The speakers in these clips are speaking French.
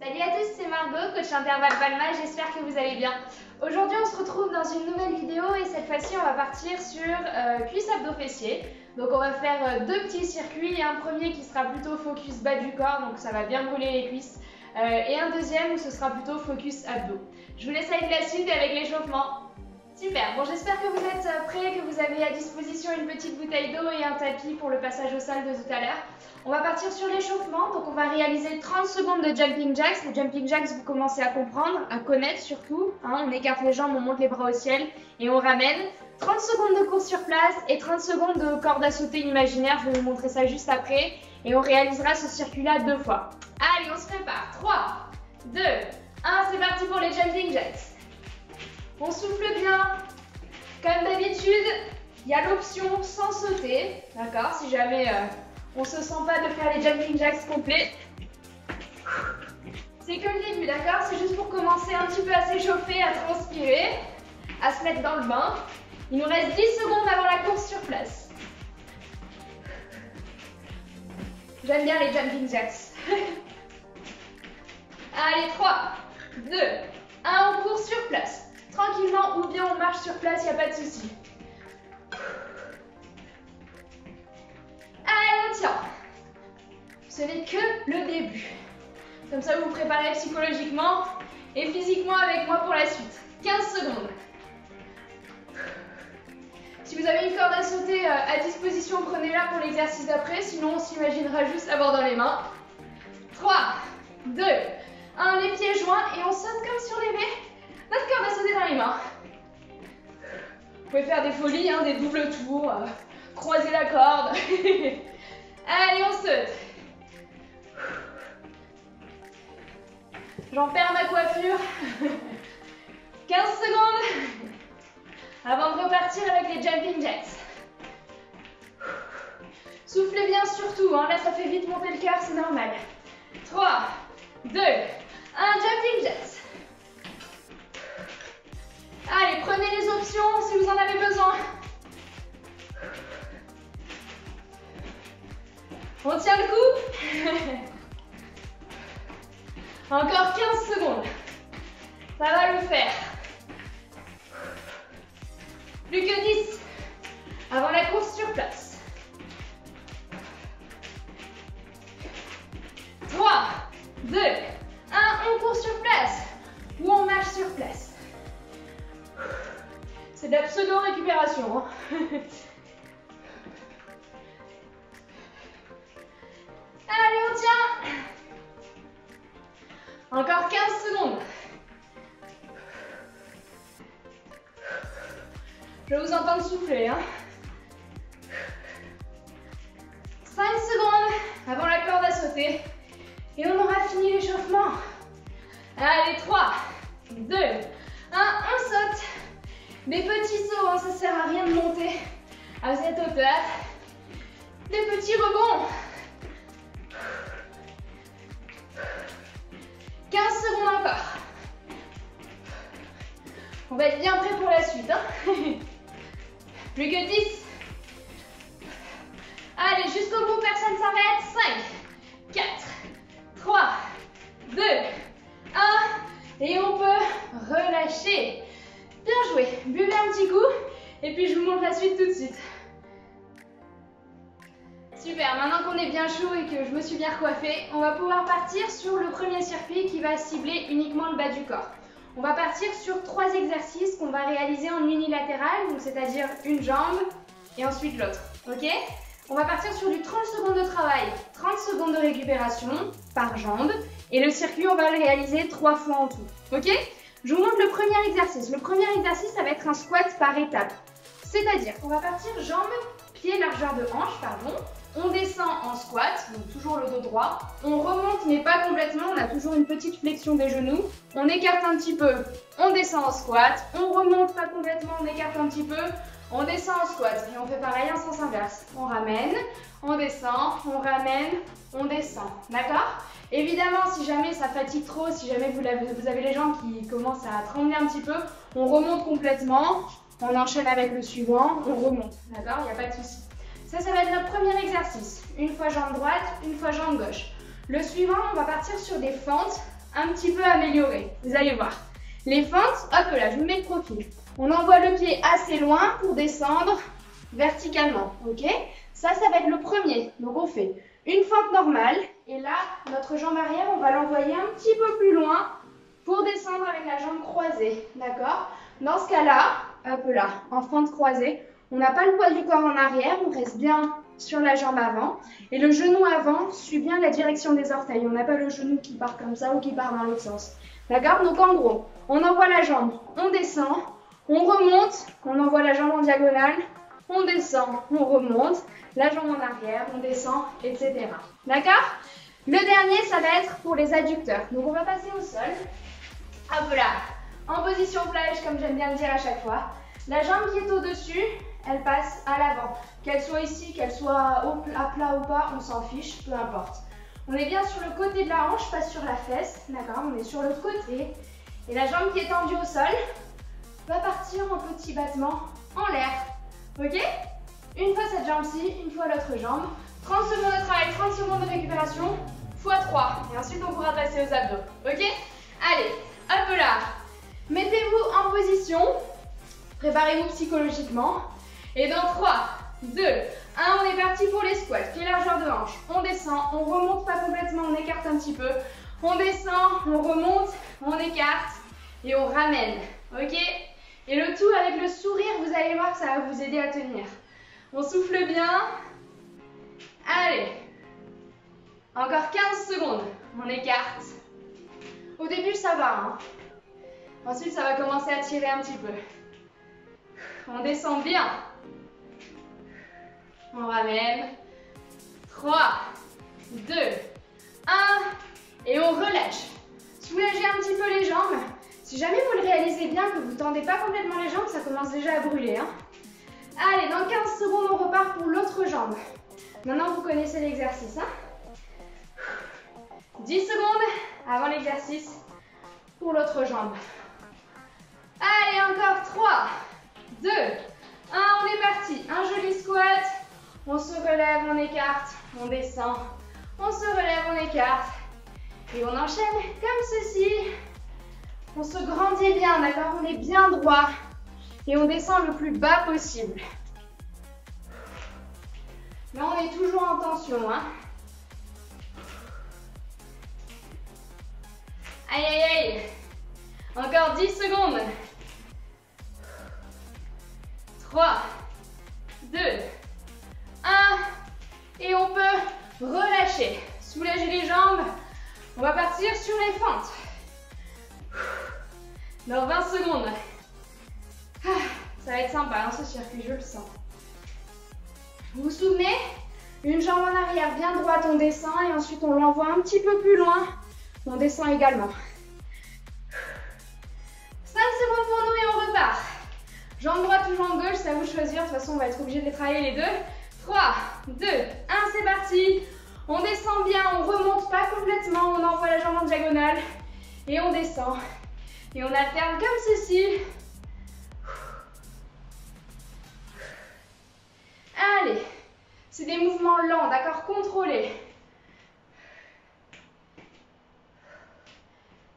Salut à tous, c'est Margot, coach intervalle Palma, j'espère que vous allez bien. Aujourd'hui on se retrouve dans une nouvelle vidéo et cette fois-ci on va partir sur cuisse abdos fessiers. Donc on va faire deux petits circuits, un premier qui sera plutôt focus bas du corps, donc ça va bien brûler les cuisses, et un deuxième où ce sera plutôt focus abdos. Je vous laisse avec la suite et avec l'échauffement. Super, bon j'espère que vous êtes prêts, que vous avez à disposition une petite bouteille d'eau et un tapis pour le passage au sol de tout à l'heure. On va partir sur l'échauffement, donc on va réaliser 30 secondes de jumping jacks. Les jumping jacks, vous commencez à comprendre, à connaître surtout. On écarte les jambes, on monte les bras au ciel et on ramène. 30 secondes de course sur place et 30 secondes de corde à sauter imaginaire. Je vais vous montrer ça juste après. Et on réalisera ce circuit-là 2 fois. Allez, on se prépare. 3, 2, 1, c'est parti pour les jumping jacks. On souffle bien. Comme d'habitude, il y a l'option sans sauter. D'accord, si jamais on ne se sent pas de faire les jumping jacks complets. C'est que le début, d'accord? C'est juste pour commencer un petit peu à s'échauffer, à transpirer, à se mettre dans le bain. Il nous reste 10 secondes avant la course sur place. J'aime bien les jumping jacks. Allez, 3, 2, 1, on court sur place. Tranquillement ou bien on marche sur place, il n'y a pas de souci. Allez, on tient. Ce n'est que le début. Comme ça, vous vous préparez psychologiquement et physiquement avec moi pour la suite. 15 secondes. Si vous avez une corde à sauter à disposition, prenez-la pour l'exercice d'après. Sinon, on s'imaginera juste l'avoir dans les mains. 3, 2, 1, les pieds joints et on saute comme sur les baies. Notre corde à sauter dans les mains. Vous pouvez faire des folies, des doubles tours, croiser la corde. Allez, on saute. J'en perds ma coiffure. 15 secondes avant de repartir avec les jumping jacks. Soufflez bien surtout, là ça fait vite monter le cœur, c'est normal. 3, 2, 1, jumping jacks. Allez, prenez les options si vous en avez besoin. On tient le coup. Encore 15 secondes. Ça va le faire. Plus que 10 avant la course sur place. 3, 2, 1, on court sur place ou on marche sur place. C'est de la pseudo-récupération. Allez, on tient. Encore 15 secondes. Je vous entends souffler. 5 secondes avant la corde à sauter. Et on aura fini l'échauffement. Allez, 3, 2, 1, on saute. Des petits sauts, ça sert à rien de monter à cette hauteur. Des petits rebonds. 15 secondes encore. On va être bien prêt pour la suite. Plus que 10. Allez, jusqu'au bout, personne ne s'arrête. 5, 4, 3, 2, 1. Et on peut relâcher. Bien joué. Buvez un petit coup. Et puis, je vous montre la suite tout de suite. Super, maintenant qu'on est bien chaud et que je me suis bien recoiffée, on va pouvoir partir sur le premier circuit qui va cibler uniquement le bas du corps. On va partir sur 3 exercices qu'on va réaliser en unilatéral, donc c'est-à-dire une jambe et ensuite l'autre. Ok? On va partir sur du 30 secondes de travail, 30 secondes de récupération par jambe. Et le circuit, on va le réaliser 3 fois en tout. Ok? Je vous montre le premier exercice. Le premier exercice, ça va être un squat par étape. C'est-à-dire qu'on va partir jambes, pieds, largeur de hanche, pardon. On descend en squat, donc toujours le dos droit. On remonte, mais pas complètement. On a toujours une petite flexion des genoux. On écarte un petit peu. On descend en squat. On remonte pas complètement. On écarte un petit peu. On descend en squat. Et on fait pareil en sens inverse. On ramène, on descend, on ramène, on descend. D'accord? Évidemment, si jamais ça fatigue trop, si jamais vous avez les jambes qui commencent à trembler un petit peu, on remonte complètement. On enchaîne avec le suivant. On remonte. D'accord? Il n'y a pas de souci. Ça va être notre premier exercice. Une fois jambe droite, une fois jambe gauche. Le suivant, on va partir sur des fentes un petit peu amélioré. Vous allez voir. Les fentes, hop là, je vous mets de profil. On envoie le pied assez loin pour descendre verticalement, ok? Ça va être le premier. Donc on fait une fente normale et là, notre jambe arrière, on va l'envoyer un petit peu plus loin pour descendre avec la jambe croisée, d'accord? Dans ce cas-là, hop là, en fente croisée, on n'a pas le poids du corps en arrière, on reste bien sur la jambe avant et le genou avant suit bien la direction des orteils. On n'a pas le genou qui part comme ça ou qui part dans l'autre sens, d'accord? Donc en gros, on envoie la jambe, on descend, on remonte, on envoie la jambe en diagonale, on descend, on remonte, la jambe en arrière, on descend, etc. D'accord? Le dernier, ça va être pour les adducteurs. Donc on va passer au sol. Hop là, en position flèche, comme j'aime bien le dire à chaque fois. La jambe qui est au-dessus, elle passe à l'avant. Qu'elle soit ici, qu'elle soit à plat ou pas, on s'en fiche, peu importe. On est bien sur le côté de la hanche, pas sur la fesse. D'accord? On est sur le côté. Et la jambe qui est tendue au sol va partir en petit battement en l'air. Ok? Une fois cette jambe-ci, une fois l'autre jambe. 30 secondes de travail, 30 secondes de récupération, x 3. Et ensuite, on pourra passer aux abdos. Ok? Allez, hop là. Mettez-vous en position. Préparez-vous psychologiquement. Et dans 3, 2, 1, on est parti pour les squats. Pied largeur de hanche. On descend, on remonte pas complètement, on écarte un petit peu. On descend, on remonte, on écarte et on ramène. Ok? Et le tout avec le sourire, vous allez voir que ça va vous aider à tenir. On souffle bien. Allez. Encore 15 secondes. On écarte. Au début, ça va. Hein. Ensuite, ça va commencer à tirer un petit peu. On descend bien. On ramène. 3, 2, 1. Et on relâche. Soulagez un petit peu les jambes. Si jamais vous le réalisez bien, que vous ne tendez pas complètement les jambes, ça commence déjà à brûler. Hein. Allez, dans 15 secondes, on repart pour l'autre jambe. Maintenant, vous connaissez l'exercice. Hein. 10 secondes avant l'exercice pour l'autre jambe. Allez, encore 3, 2, 1, on est parti. Un joli squat. On se relève, on écarte, on descend. On se relève, on écarte. Et on enchaîne comme ceci. On se grandit bien, d'accord? On est bien droit. Et on descend le plus bas possible. Là, on est toujours en tension. Hein? Aïe, aïe, aïe. Encore 10 secondes. 3, 2, 1. Et on peut relâcher. Soulager les jambes. On va partir sur les fentes. Dans 20 secondes. Ça va être sympa, hein, ce circuit, je le sens. Vous vous souvenez? Une jambe en arrière bien droite, on descend et ensuite on l'envoie un petit peu plus loin. On descend également. 5 secondes pour nous et on repart. Jambe droite ou jambe gauche, c'est à vous de choisir. De toute façon, on va être obligé de les travailler les deux. 3, 2, 1, c'est parti. On descend bien, on remonte pas complètement. On envoie la jambe en diagonale et on descend. Et on alterne comme ceci. Allez, c'est des mouvements lents, d'accord? Contrôlés.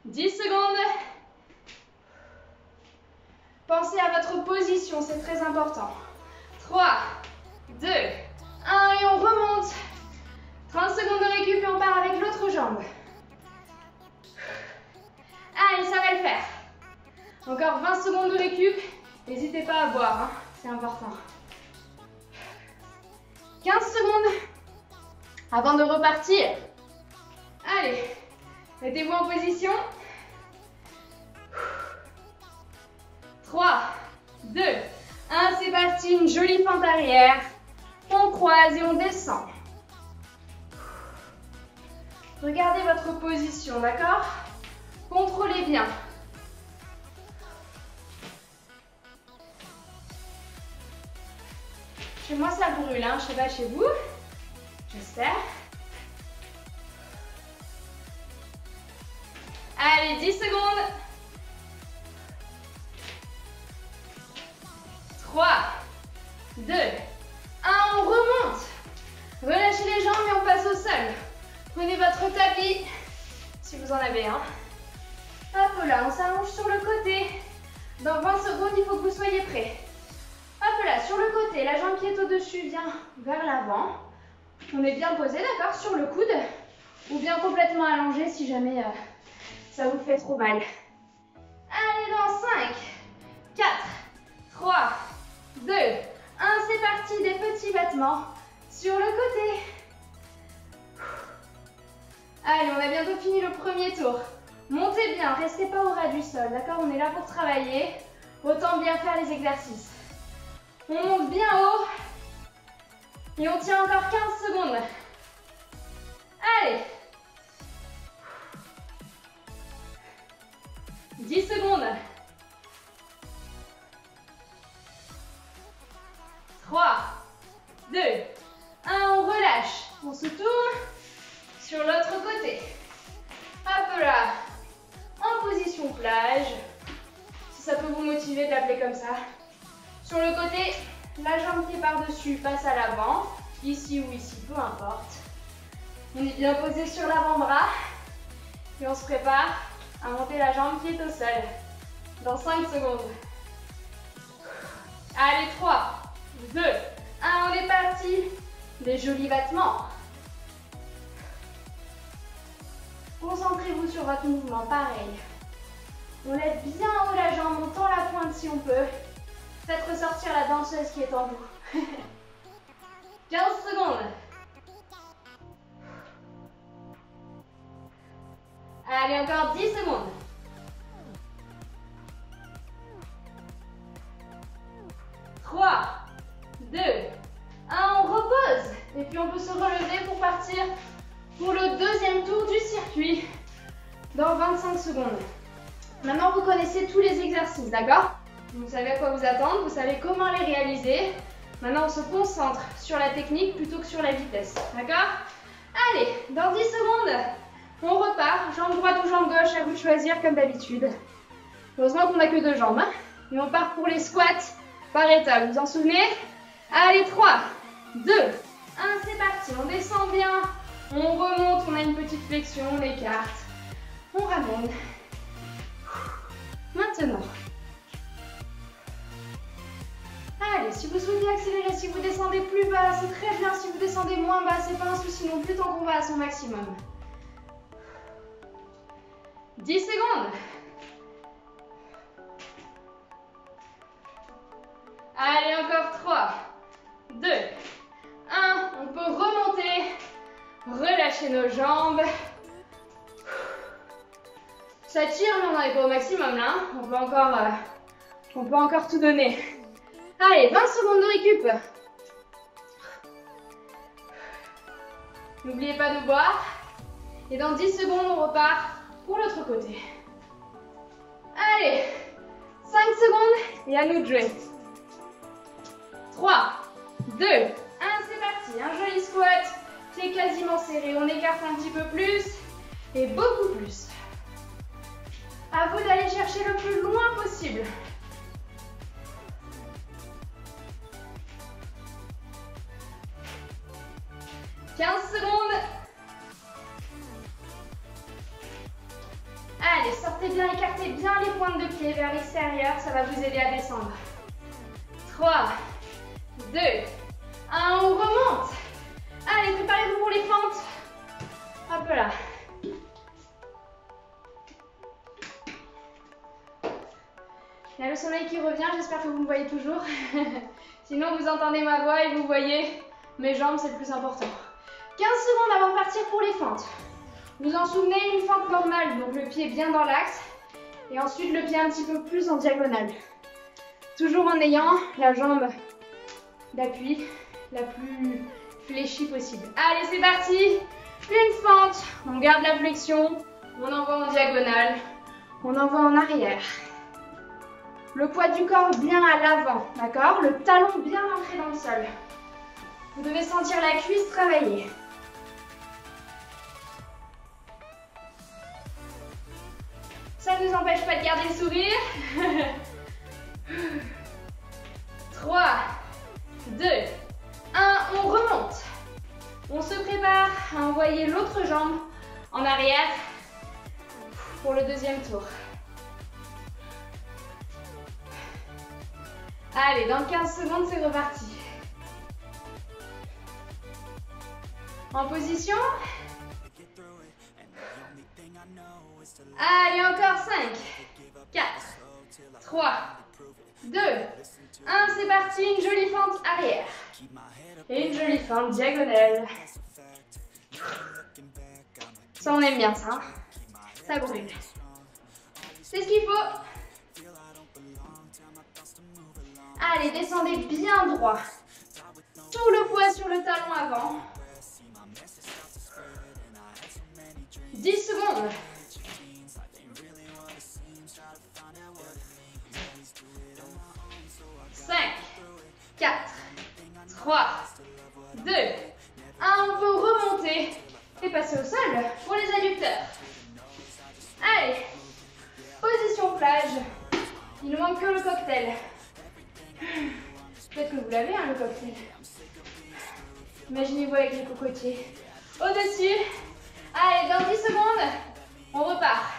10 secondes. Pensez à votre position, c'est très important. 3, 2, 1 et on remonte. 30 secondes de récup et on part avec l'autre jambe. Allez, ça va le faire. Encore 20 secondes de récup. N'hésitez pas à boire, hein, c'est important. 15 secondes avant de repartir. Allez, mettez-vous en position. 3, 2, 1, c'est parti. Une jolie fente arrière. On croise et on descend. Regardez votre position, d'accord? Contrôlez bien. Chez moi, ça brûle, hein? Je sais pas chez vous. J'espère. Allez, 10 secondes. 3, 2, 1, on remonte. Relâchez les jambes et on passe au sol. Prenez votre tapis. si vous en avez un. Hop là, on s'allonge sur le côté. Dans 20 secondes, il faut que vous soyez prêts. Hop là, sur le côté, la jambe qui est au-dessus vient vers l'avant. On est bien posé, d'accord, sur le coude. Ou bien complètement allongé si jamais ça vous fait trop mal. Allez, dans 5, 4, 3, 2, 1, c'est parti, des petits battements sur le côté. Allez, on a bientôt fini le premier tour. Montez bien, restez pas au ras du sol, d'accord? On est là pour travailler, autant bien faire les exercices. On monte bien haut et on tient encore 15 secondes. Allez. 10 secondes. 3, 2, 1, on relâche. On se tourne sur l'autre côté. Hop là. En position plage. Si ça peut vous motiver de l'appeler comme ça. Sur le côté, la jambe qui est par-dessus passe à l'avant. Ici ou ici, peu importe. On est bien posé sur l'avant-bras. Et on se prépare à monter la jambe qui est au sol. Dans 5 secondes. Allez, 3, 2, 1, on est parti. Des jolis battements. Concentrez-vous sur votre mouvement, pareil. On lève bien haut la jambe, on tend la pointe si on peut. Faites ressortir la danseuse qui est en vous. 15 secondes. Allez, encore 10 secondes. 3, 2, 1, on repose. Et puis on peut se relever pour partir pour le deuxième tour du circuit dans 25 secondes. Maintenant, vous connaissez tous les exercices, d'accord? Vous savez à quoi vous attendre, vous savez comment les réaliser. Maintenant, on se concentre sur la technique plutôt que sur la vitesse, d'accord? Allez, dans 10 secondes, on repart. Jambe droite ou jambe gauche, à vous de choisir comme d'habitude. Heureusement qu'on n'a que 2 jambes. Hein, et on part pour les squats par étapes. Vous vous en souvenez? Allez, 3, 2, 1, c'est parti. On descend bien. On remonte, on a une petite flexion, on écarte. On ramène. Maintenant. Allez, si vous souhaitez accélérer, si vous descendez plus bas, c'est très bien. Si vous descendez moins bas, c'est pas un souci non plus tant qu'on va à son maximum. 10 secondes. Allez, encore 3, 2, 1. On peut remonter. Relâchez nos jambes. Ça tire, mais on n'en est pas au maximum là. On peut encore tout donner. Allez, 20 secondes de récup. N'oubliez pas de boire. Et dans 10 secondes, on repart pour l'autre côté. Allez, 5 secondes et à nous de jouer. 3, 2, 1, c'est parti. Un joli squat. C'est quasiment serré. On écarte un petit peu plus et beaucoup plus. À vous d'aller chercher le plus loin possible. 15 secondes. Allez, sortez bien, écartez bien les pointes de pied vers l'extérieur. Ça va vous aider à descendre. 3, 2, 1, on remonte. Allez, préparez-vous pour les fentes. Hop là. Il y a le soleil qui revient, j'espère que vous me voyez toujours. Sinon, vous entendez ma voix et vous voyez mes jambes, c'est le plus important. 15 secondes avant de partir pour les fentes. Vous vous en souvenez, une fente normale, donc le pied bien dans l'axe. Et ensuite, le pied un petit peu plus en diagonale. Toujours en ayant la jambe d'appui la plus fléchie possible. Allez, c'est parti. Une fente, on garde la flexion, on envoie en diagonale, on envoie en arrière. Le poids du corps bien à l'avant, d'accord? Le talon bien ancré dans le sol. Vous devez sentir la cuisse travailler. Ça ne nous empêche pas de garder le sourire. 3, 2, 1, on remonte. On se prépare à envoyer l'autre jambe en arrière pour le deuxième tour. Allez, dans 15 secondes, c'est reparti. En position. Allez, encore 5, 4, 3, 2, 1, c'est parti. Une jolie fente arrière. Et une jolie fente diagonale. Ça, on aime bien ça. Ça brûle. C'est ce qu'il faut. Allez, descendez bien droit. Tout le poids sur le talon avant. 10 secondes. 5, 4, 3, 2, 1. On peut remonter et passer au sol pour les adducteurs. Allez, position plage. Il ne manque que le cocktail. Peut-être que vous l'avez, hein, le cocktail. Imaginez-vous avec les cocotiers. Au-dessus. Allez, dans 10 secondes, on repart.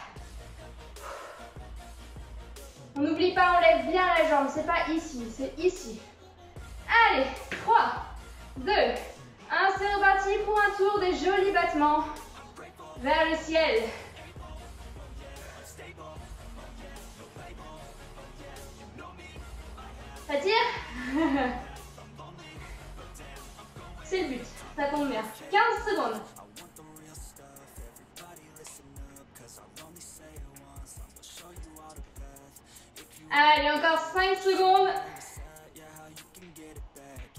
On n'oublie pas, on lève bien la jambe. C'est pas ici, c'est ici. Allez, 3, 2, 1. C'est reparti pour un tour des jolis battements vers le ciel. Ça tire? C'est le but, ça tombe bien. 15 secondes. Allez, encore 5 secondes.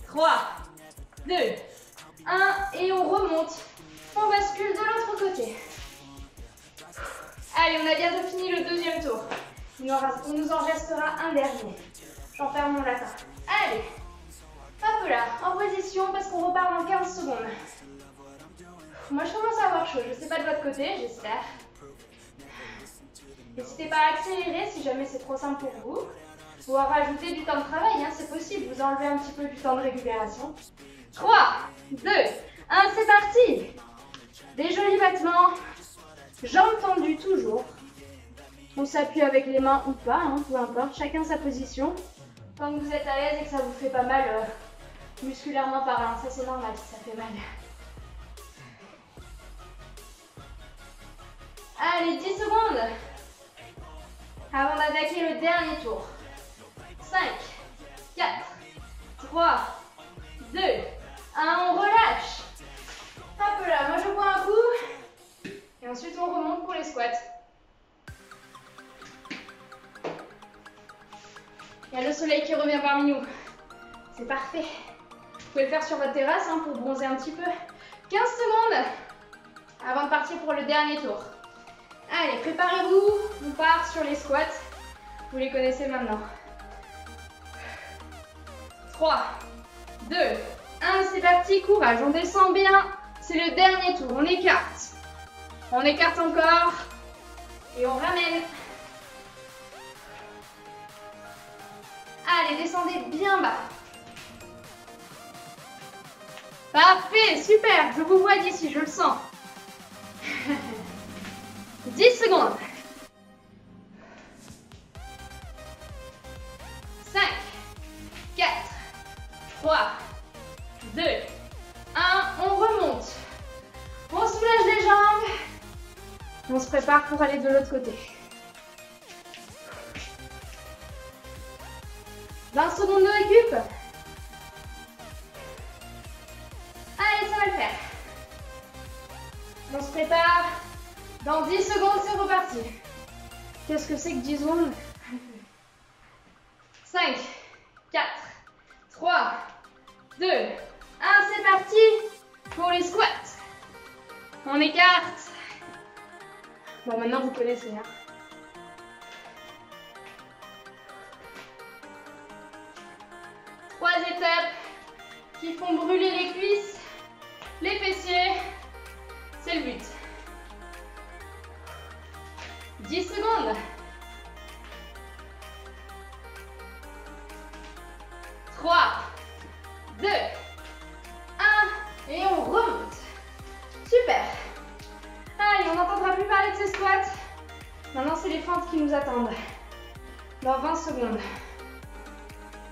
3, 2, 1. Et on remonte. On bascule de l'autre côté. Allez, on a bientôt fini le deuxième tour. Il nous en restera un dernier. J'enferme mon latin. Allez, hop là, en position parce qu'on repart dans 15 secondes. Moi, je commence à avoir chaud. Je ne sais pas de votre côté, j'espère. N'hésitez pas à accélérer si jamais c'est trop simple pour vous. Ou à rajouter du temps de travail, hein, c'est possible. Vous enlevez un petit peu du temps de récupération. 3, 2, 1, c'est parti. Des jolis battements. Jambes tendues toujours. On s'appuie avec les mains ou pas, hein, peu importe. Chacun sa position. Tant que vous êtes à l'aise et que ça vous fait pas mal musculairement parlant. Ça, c'est normal si ça fait mal. Allez, 10 secondes. Avant d'attaquer le dernier tour. 5, 4, 3, 2, 1. On relâche. Hop là, moi je bois un coup. Et ensuite on remonte pour les squats. Il y a le soleil qui revient parmi nous. C'est parfait. Vous pouvez le faire sur votre terrasse hein, pour bronzer un petit peu. 15 secondes avant de partir pour le dernier tour. Allez, préparez-vous. On part sur les squats. Vous les connaissez maintenant. 3, 2, 1. C'est parti. Courage. On descend bien. C'est le dernier tour. On écarte. On écarte encore. Et on ramène. Allez, descendez bien bas. Parfait, super. Je vous vois d'ici, je le sens. 10 secondes. 5, 4, 3, 2, 1. On remonte. On soulage les jambes. On se prépare pour aller de l'autre côté. 20 secondes de récup. Allez, ça va le faire. On se prépare. Dans 10 secondes, c'est reparti. Qu'est-ce que c'est que 10 secondes? 5, 4, 3, 2, 1. C'est parti pour les squats. On écarte. Bon, maintenant, vous connaissez. Hein. Trois étapes qui font brûler les cuisses, les fessiers. C'est le but. 10 secondes. 3, 2, 1. Et on remonte. Super. Allez, on n'entendra plus parler de ces squats. Maintenant, c'est les fentes qui nous attendent. Dans 20 secondes.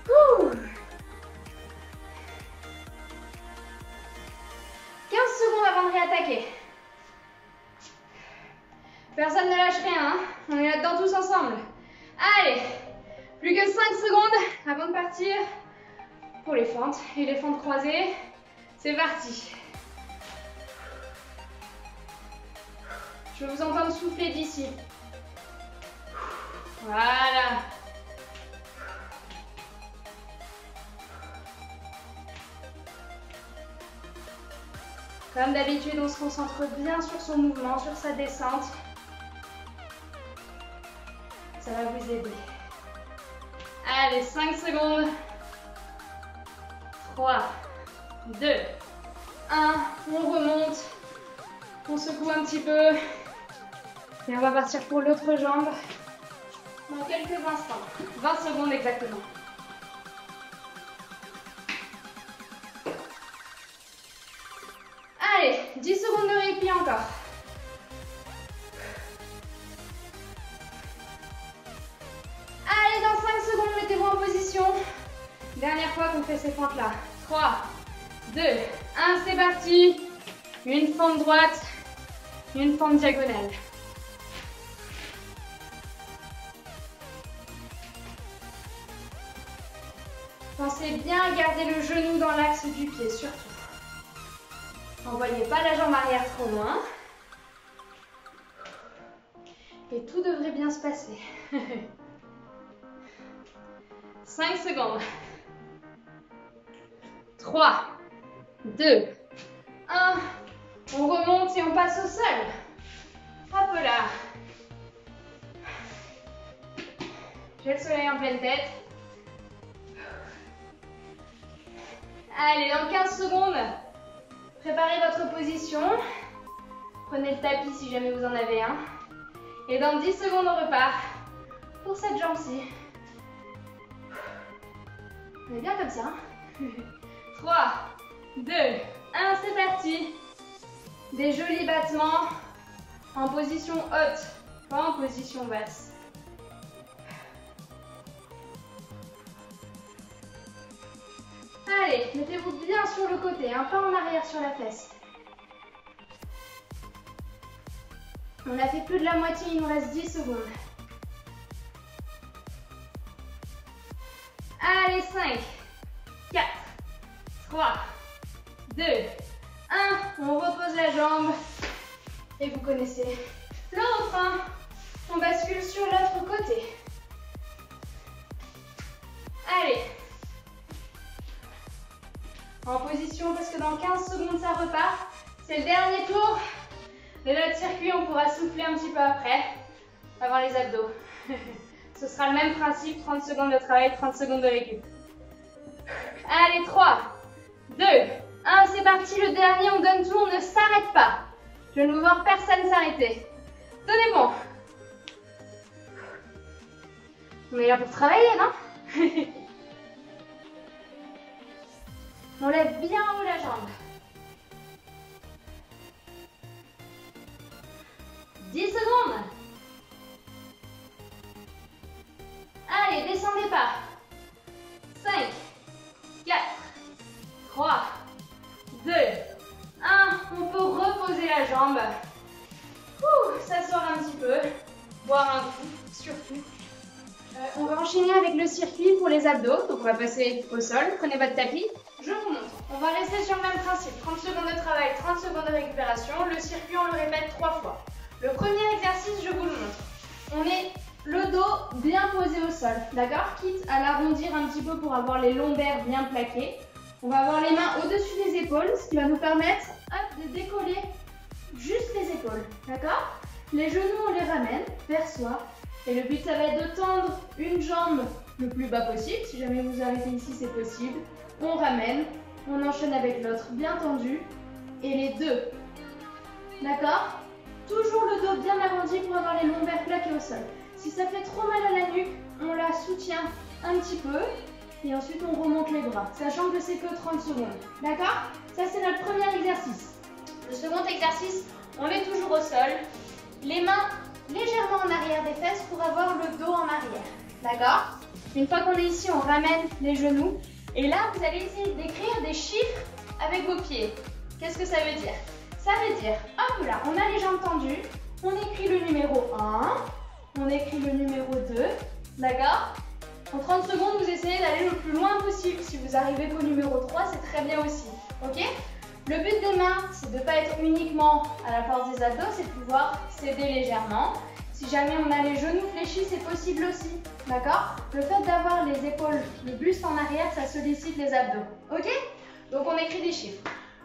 Ouh. 15 secondes avant de réattaquer. Personne ne lâche rien, hein. On est là-dedans tous ensemble. Allez, plus que 5 secondes avant de partir pour les fentes. Et les fentes croisées, c'est parti. Je veux vous entendre souffler d'ici. Voilà. Comme d'habitude, on se concentre bien sur son mouvement, sur sa descente. Ça va vous aider. Allez, 5 secondes. 3, 2, 1. On remonte. On secoue un petit peu. Et on va partir pour l'autre jambe dans quelques instants. 20 secondes exactement. Allez, 10 secondes de répit encore. Allez, dans 5 secondes, mettez-vous en position. Dernière fois qu'on fait ces fentes-là. 3, 2, 1, c'est parti. Une fente droite, une fente diagonale. Pensez bien à garder le genou dans l'axe du pied, surtout. N'envoyez pas la jambe arrière trop loin. Et tout devrait bien se passer. 5 secondes. 3, 2, 1. On remonte et on passe au sol. Hop là. J'ai le soleil en pleine tête. Allez, dans 15 secondes, préparez votre position. Prenez le tapis si jamais vous en avez un. Et dans 10 secondes, on repart pour cette jambe-ci. On est bien comme ça. 3, 2, 1, c'est parti. Des jolis battements en position haute, pas en position basse. Allez, mettez-vous bien sur le côté, hein, pas en arrière sur la fesse. On a fait plus de la moitié, il nous reste 10 secondes. Allez, 5, 4, 3, 2, 1. On repose la jambe. Et vous connaissez l'autre. Hein. On bascule sur l'autre côté. Allez. En position parce que dans 15 secondes, ça repart. C'est le dernier tour de notre circuit. On pourra souffler un petit peu après, avant les abdos. Ce sera le même principe, 30 secondes de travail, 30 secondes de récup. Allez, 3, 2, 1, c'est parti, le dernier, on donne tout, on ne s'arrête pas. Je ne veux voir personne s'arrêter. Tenez bon. On est là pour travailler, non? On lève bien haut la jambe. 10 secondes. Allez, descendez pas. 5, 4, 3, 2, 1. On peut reposer la jambe. S'asseoir un petit peu. Boire un coup, surtout. On va enchaîner avec le circuit pour les abdos. Donc on va passer au sol. Prenez votre tapis. Je vous montre. On va rester sur le même principe. 30 secondes de travail, 30 secondes de récupération. Le circuit, on le répète 3 fois. Le premier exercice, je vous le montre. On est le dos bien posé au sol, d'accord? Quitte à l'arrondir un petit peu pour avoir les lombaires bien plaqués. On va avoir les mains au-dessus des épaules, ce qui va nous permettre de décoller juste les épaules, d'accord? Les genoux, on les ramène vers soi. Et le but, ça va être de tendre une jambe le plus bas possible. Si jamais vous arrêtez ici, c'est possible. On ramène, on enchaîne avec l'autre bien tendu. Et les deux, d'accord? Toujours le dos bien arrondi pour avoir les lombaires plaqués au sol. Si ça fait trop mal à la nuque, on la soutient un petit peu. Et ensuite, on remonte les bras, sachant que c'est que 30 secondes. D'accord? Ça, c'est notre premier exercice. Le second exercice, on est toujours au sol. Les mains légèrement en arrière l'arrière des fesses pour avoir le dos en arrière. D'accord? Une fois qu'on est ici, on ramène les genoux. Et là, vous allez essayer d'écrire des chiffres avec vos pieds. Qu'est-ce que ça veut dire? Ça veut dire, hop là, on a les jambes tendues. On écrit le numéro 1. On écrit le numéro 2. D'accord? En 30 secondes, vous essayez d'aller le plus loin possible. Si vous arrivez qu'au numéro 3, c'est très bien aussi. Ok? Le but des mains, c'est de ne pas être uniquement à la force des abdos, c'est de pouvoir s'aider légèrement. Si jamais on a les genoux fléchis, c'est possible aussi. D'accord? Le fait d'avoir les épaules, le buste en arrière, ça sollicite les abdos. Ok? Donc on écrit des chiffres.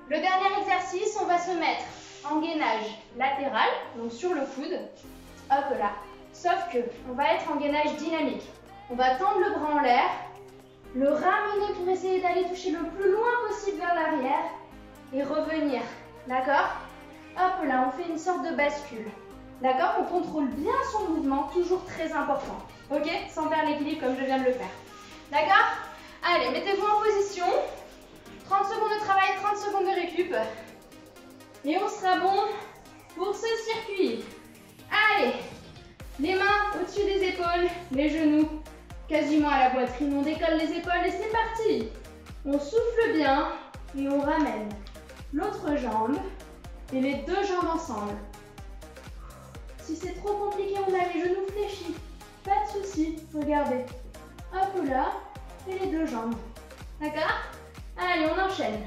Le dernier exercice, on va se mettre en gainage latéral, donc sur le coude. Hop là. Sauf que on va être en gainage dynamique. On va tendre le bras en l'air, le ramener pour essayer d'aller toucher le plus loin possible vers l'arrière et revenir. D'accord? Hop là, on fait une sorte de bascule. D'accord? On contrôle bien son mouvement, toujours très important. Ok? Sans perdre l'équilibre comme je viens de le faire. D'accord? Allez, mettez-vous en position. 30 secondes de travail, 30 secondes de récup. Et on sera bon pour ce circuit. Allez! Les mains au-dessus des épaules, les genoux quasiment à la poitrine. On décolle les épaules et c'est parti. On souffle bien et on ramène l'autre jambe et les deux jambes ensemble. Si c'est trop compliqué, on a les genoux fléchis. Pas de souci, regardez. Hop là, et les deux jambes. D'accord? Allez, on enchaîne.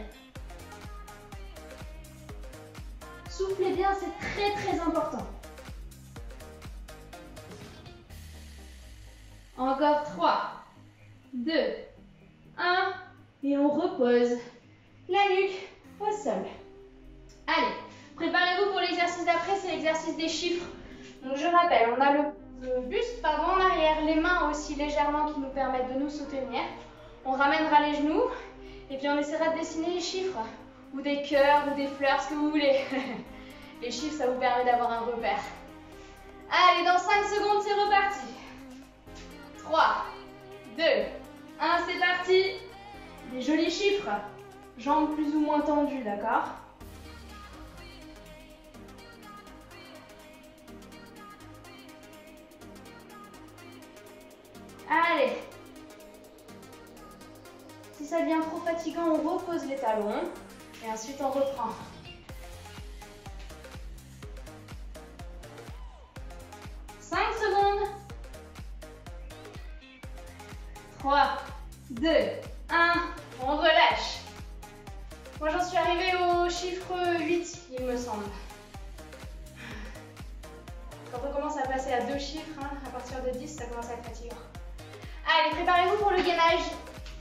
Soufflez bien, c'est très important. Encore 3, 2, 1, et on repose la nuque au sol. Allez, préparez-vous pour l'exercice d'après, c'est l'exercice des chiffres. Donc je rappelle, on a le buste en arrière, les mains aussi légèrement qui nous permettent de nous soutenir. On ramènera les genoux et puis on essaiera de dessiner les chiffres, ou des cœurs, ou des fleurs, ce que vous voulez. Les chiffres, ça vous permet d'avoir un repère. Allez, dans 5 secondes, c'est reparti. 3, 2, 1, c'est parti. Des jolis chiffres. Jambes plus ou moins tendues, d'accord? Allez. Si ça devient trop fatigant, on repose les talons. Et ensuite, on reprend. Cinq secondes. 3, 2, 1, on relâche. Moi j'en suis arrivée au chiffre 8, il me semble. Quand on commence à passer à 2 chiffres, à partir de 10, ça commence à être fatigant. Allez, préparez-vous pour le gainage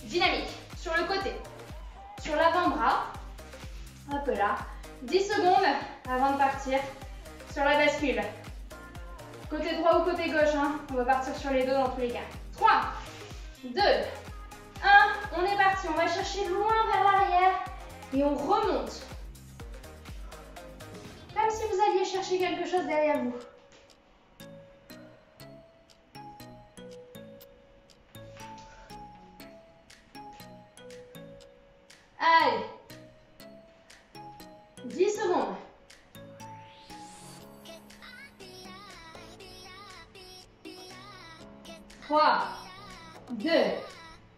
dynamique. Sur le côté, sur l'avant-bras. Hop là. 10 secondes avant de partir sur la bascule. Côté droit ou côté gauche, on va partir sur les deux dans tous les cas. 3, 2, 1, on est parti, on va chercher loin vers l'arrière et on remonte. Comme si vous alliez chercher quelque chose derrière vous. Allez, 10 secondes. 3, 2,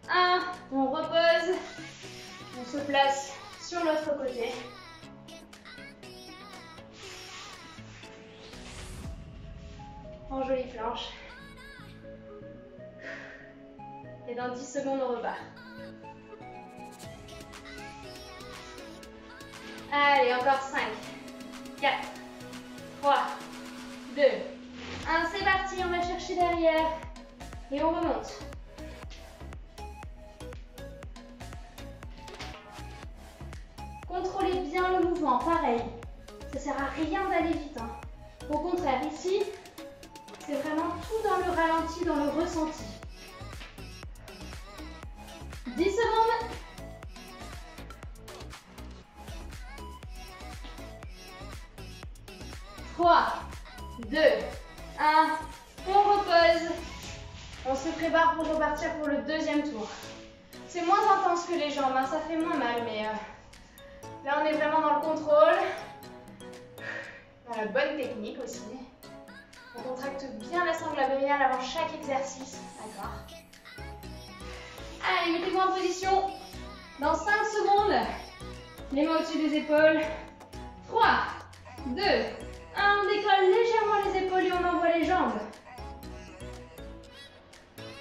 1, on repose, on se place sur l'autre côté. En jolie planche. Et dans 10 secondes, on repart. Allez, encore 5, 4, 3, 2, 1, c'est parti, on va chercher derrière. Et on remonte. Contrôlez bien le mouvement, pareil. Ça ne sert à rien d'aller vite. Au contraire, ici, c'est vraiment tout dans le ralenti, dans le ressenti. 10 secondes. 3, 2, 1, on repose. On se prépare pour repartir pour le deuxième tour. C'est moins intense que les jambes, ça fait moins mal, mais là on est vraiment dans le contrôle, dans la bonne technique aussi. On contracte bien la sangle abdominale avant chaque exercice. D'accord. Allez, mettez-vous en position. Dans 5 secondes, les mains au-dessus des épaules. 3, 2, 1. On décolle légèrement les épaules et on envoie les jambes.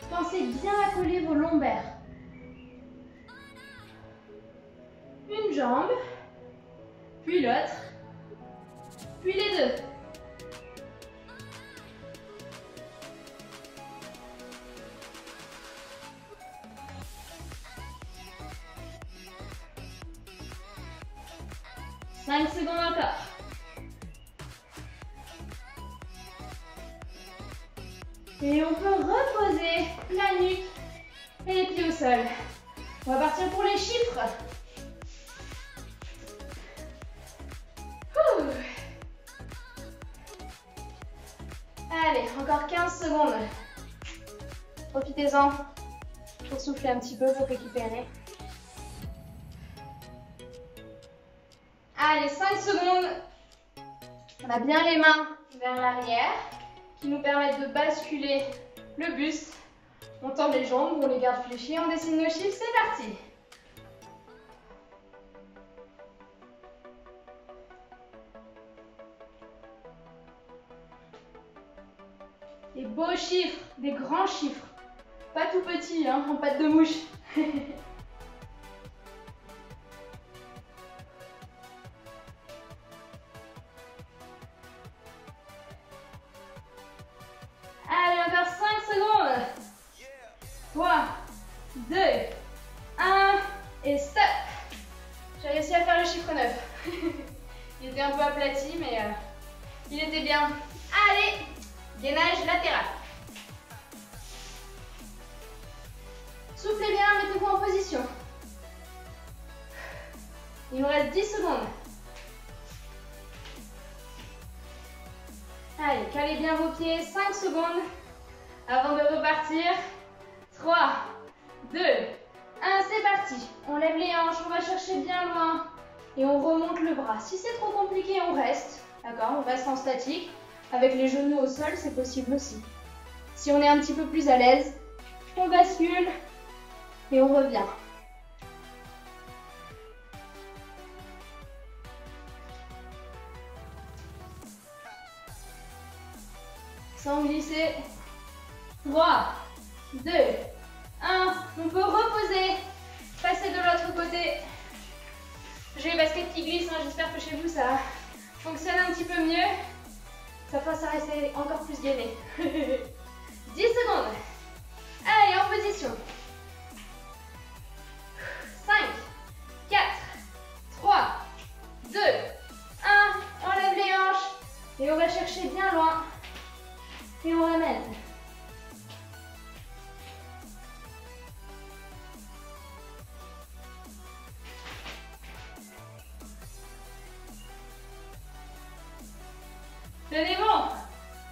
Pensez bien à coller vos lombaires. Une jambe, puis l'autre, puis les deux. Cinq secondes encore. Et on peut reposer la nuque et les pieds au sol. On va partir pour les chiffres. Ouh. Allez, encore 15 secondes. Profitez-en pour souffler un petit peu, pour récupérer. Allez, 5 secondes. On a bien les mains vers l'arrière qui nous permettent de basculer le buste. On tend les jambes, on les garde fléchies, on dessine nos chiffres, c'est parti. Des beaux chiffres, des grands chiffres. Pas tout petits, hein, en patte de mouche. Allez, encore 5 secondes. 3, 2, 1 et stop. J'ai réussi à faire le chiffre 9. Il était un peu aplati, mais il était bien. Allez, gainage latéral. Soufflez bien, mettez-vous en position. Il nous reste 10 secondes. Allez, calez bien vos pieds, 5 secondes avant de repartir. 3, 2, 1, c'est parti. On lève les hanches, on va chercher bien loin et on remonte le bras. Si c'est trop compliqué, on reste. D'accord, on reste en statique. Avec les genoux au sol, c'est possible aussi. Si on est un petit peu plus à l'aise, on bascule et on revient. Sans glisser. 3, 2, 1. On peut reposer. Passer de l'autre côté. J'ai les baskets qui glissent. Hein. J'espère que chez vous, ça fonctionne un petit peu mieux. Ça passe à rester encore plus gainé. 10 secondes. Allez, en position. 5, 4, 3, 2, 1. On lève les hanches. Et on va chercher bien loin. Et on ramène. Tenez bon.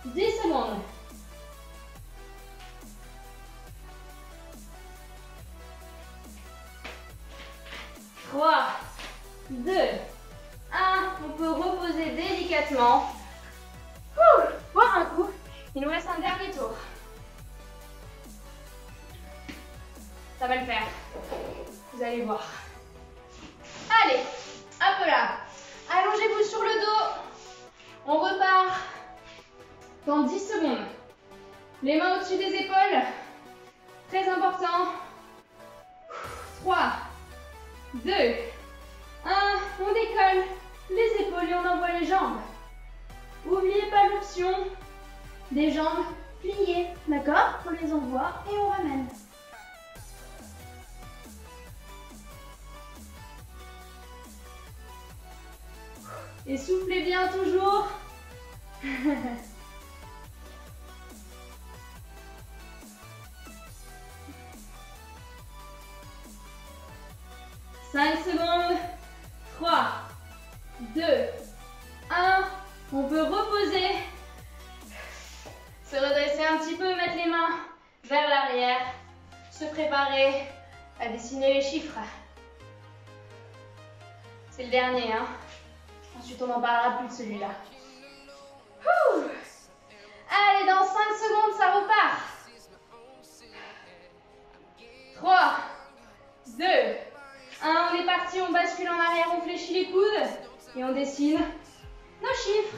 10 secondes. Trois, 2, 1. On peut reposer délicatement. Boire un coup. Il nous reste un dernier tour. Ça va le faire. Vous allez voir. Allez, hop là. Allongez-vous sur le dos. On repart dans 10 secondes. Les mains au-dessus des épaules. Très important. 3, 2, 1. On décolle les épaules et on envoie les jambes. N'oubliez pas l'option des jambes pliées, d'accord? On les envoie et on ramène. Et soufflez bien toujours. 5 secondes. 3, 2, 1. On peut reposer. Se redresser un petit peu, mettre les mains vers l'arrière. Se préparer à dessiner les chiffres. C'est le dernier, hein. Ensuite, on n'en parlera plus de celui-là. dessine nos chiffres.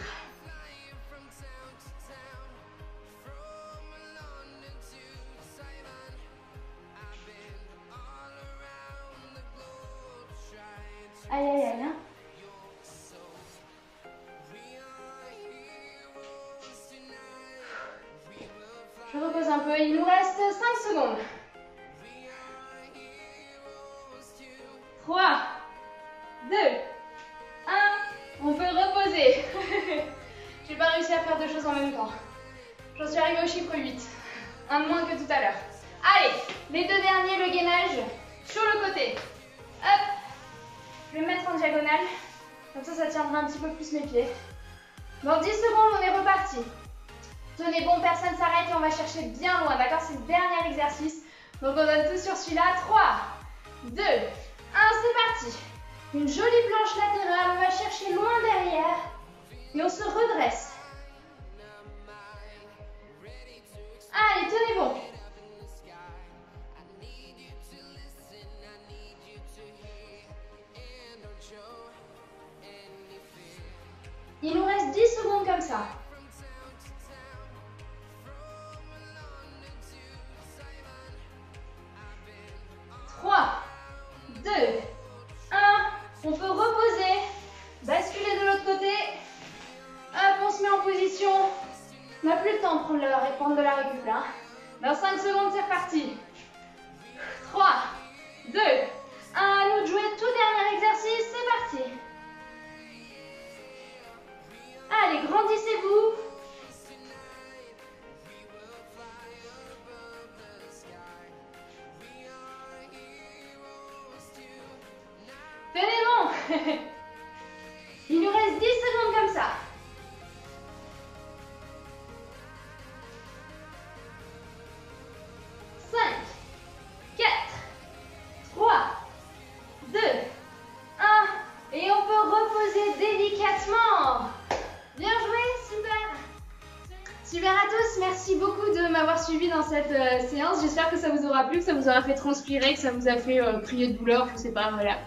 Aïe, aïe, aïe, hein. Je repose un peu, il nous reste 5 secondes. 3, 2, 1, on peut reposer. J'ai pas réussi à faire deux choses en même temps. J'en suis arrivée au chiffre 8, un de moins que tout à l'heure. Allez, les deux derniers, le gainage sur le côté. Hop, je vais me mettre en diagonale, comme ça tiendra un petit peu plus mes pieds. Dans 10 secondes, on est reparti. Tenez bon, personne s'arrête et on va chercher bien loin, d'accord? C'est le dernier exercice. Donc on donne tout sur celui-là. 3, 2, 1, c'est parti. Une jolie planche latérale, on va chercher loin derrière et on se redresse. Allez, tenez bon. Il nous reste 10 secondes comme ça. 3, 2, 1, on peut reposer, basculer de l'autre côté, hop, on se met en position, on n'a plus le temps de prendre de la récup là. Dans 5 secondes, c'est reparti. 3, 2, 1, à nous de jouer, tout dernier exercice, c'est parti. Allez, grandissez-vous. Tenez bon. Il nous reste 10 secondes comme ça. 5, 4, 3, 2, 1. Et on peut reposer délicatement. Bien joué, super. Super à tous, merci beaucoup de m'avoir suivi dans cette séance. J'espère que ça vous aura plu, que ça vous aura fait transpirer, que ça vous a fait crier de douleur, je sais pas, voilà.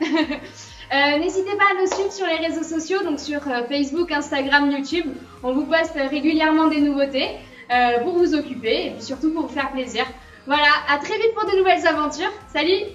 N'hésitez pas à nous suivre sur les réseaux sociaux, donc sur Facebook, Instagram, YouTube. On vous poste régulièrement des nouveautés pour vous occuper et puis surtout pour vous faire plaisir. Voilà, à très vite pour de nouvelles aventures. Salut!